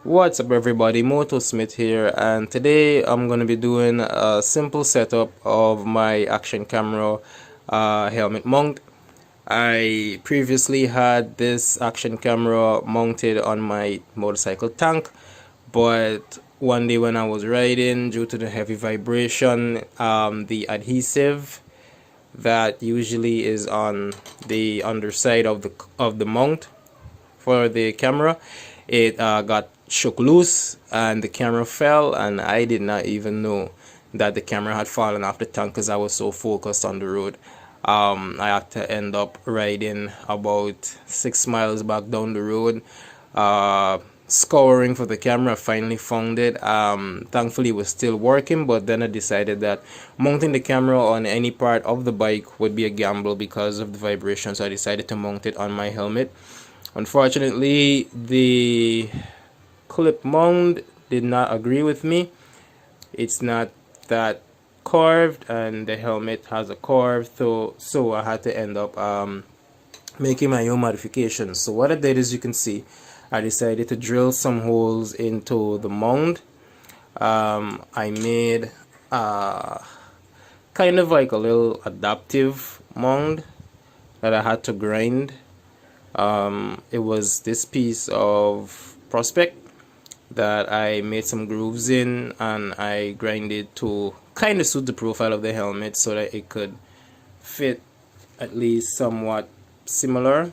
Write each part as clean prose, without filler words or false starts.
What's up everybody, Moto Smith here, and today I'm going to be doing a simple setup of my action camera helmet mount. I previously had this action camera mounted on my motorcycle tank, but one day when I was riding, due to the heavy vibration, the adhesive that usually is on the underside of the mount for the camera, it got shook loose and the camera fell, and I did not even know that the camera had fallen off the tank because I was so focused on the road. I had to end up riding about 6 miles back down the road, scouring for the camera. I finally found it. Thankfully it was still working, but then I decided that mounting the camera on any part of the bike would be a gamble because of the vibration, so I decided to mount it on my helmet. Unfortunately, the clip mount did not agree with me. It's not that curved, and the helmet has a curve, so I had to end up making my own modifications. So what I did, as you can see, I decided to drill some holes into the mount. I made kind of like a little adaptive mount that I had to grind. It was this piece of Prospect that I made some grooves in, and I grinded to kind of suit the profile of the helmet so that it could fit at least somewhat similar,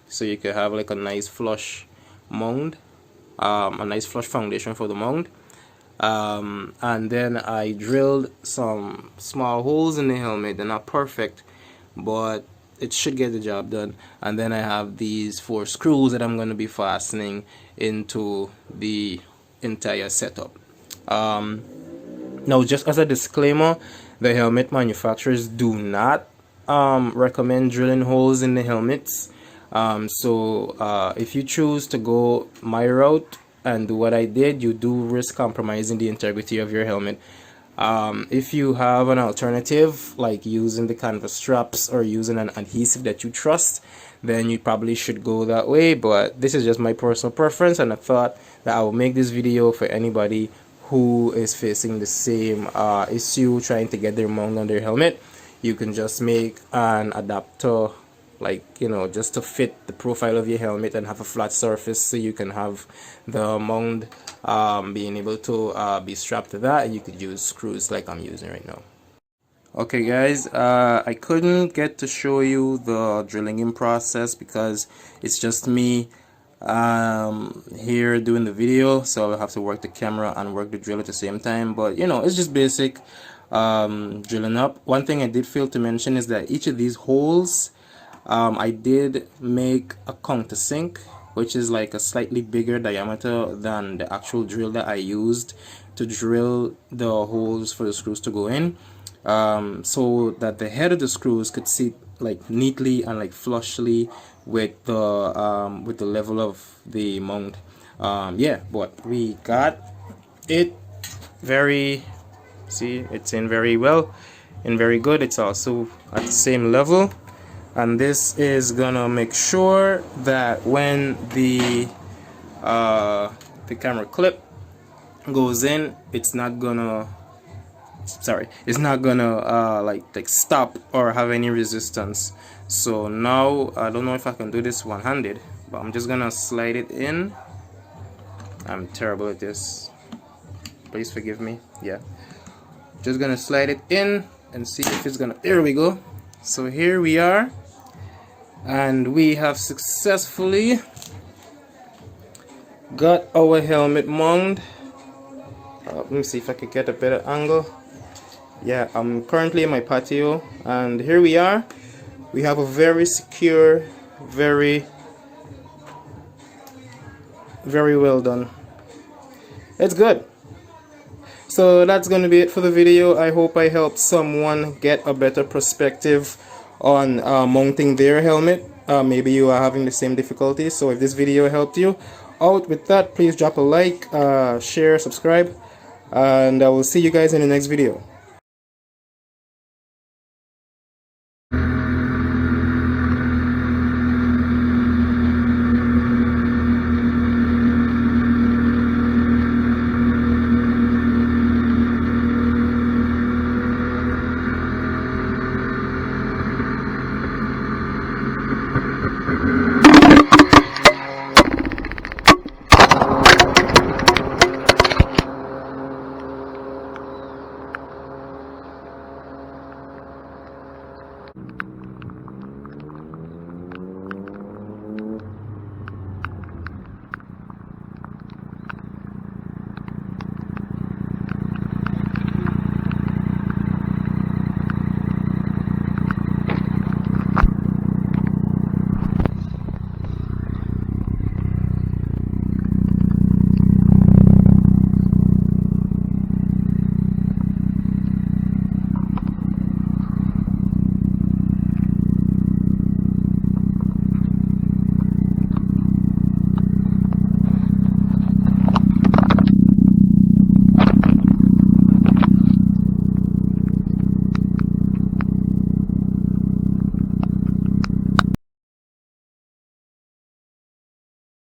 so you could have like a nice flush mount, a nice flush foundation for the mount. And then I drilled some small holes in the helmet. They're not perfect, but it should get the job done. And then I have these 4 screws that I'm going to be fastening into the entire setup. Now, just as a disclaimer, the helmet manufacturers do not recommend drilling holes in the helmets. So if you choose to go my route and do what I did, you do risk compromising the integrity of your helmet. If you have an alternative, like using the canvas straps or using an adhesive that you trust, then you probably should go that way. But this is just my personal preference, and I thought that I will make this video for anybody who is facing the same issue trying to get their mount on their helmet. You can just make an adapter, like, you know, just to fit the profile of your helmet and have a flat surface, so you can have the mount being able to be strapped to that, and you could use screws like I'm using right now. Okay guys, I couldn't get to show you the drilling in process because it's just me here doing the video, so I'll have to work the camera and work the drill at the same time. But you know, it's just basic drilling up. One thing I did fail to mention is that each of these holes, I did make a countersink, which is like a slightly bigger diameter than the actual drill that I used to drill the holes for the screws to go in, so that the head of the screws could sit like neatly and like flushly with the level of the mount. Yeah, but we got it very, see, it's in very well and very good. It's also at the same level, and this is gonna make sure that when the camera clip goes in, it's not gonna like stop or have any resistance. So now I don't know if I can do this one-handed, but I'm just gonna slide it in. I'm terrible at this, please forgive me. Yeah, just gonna slide it in and see if it's gonna, there we go. So here we are, and we have successfully got our helmet mount. Let me see if I can get a better angle. Yeah, I'm currently in my patio, and here we are. We have a very secure, very well done. It's good. So that's going to be it for the video. I hope I helped someone get a better perspective on mounting their helmet. Maybe you are having the same difficulties. So if this video helped you out with that, please drop a like, share, subscribe, and I will see you guys in the next video.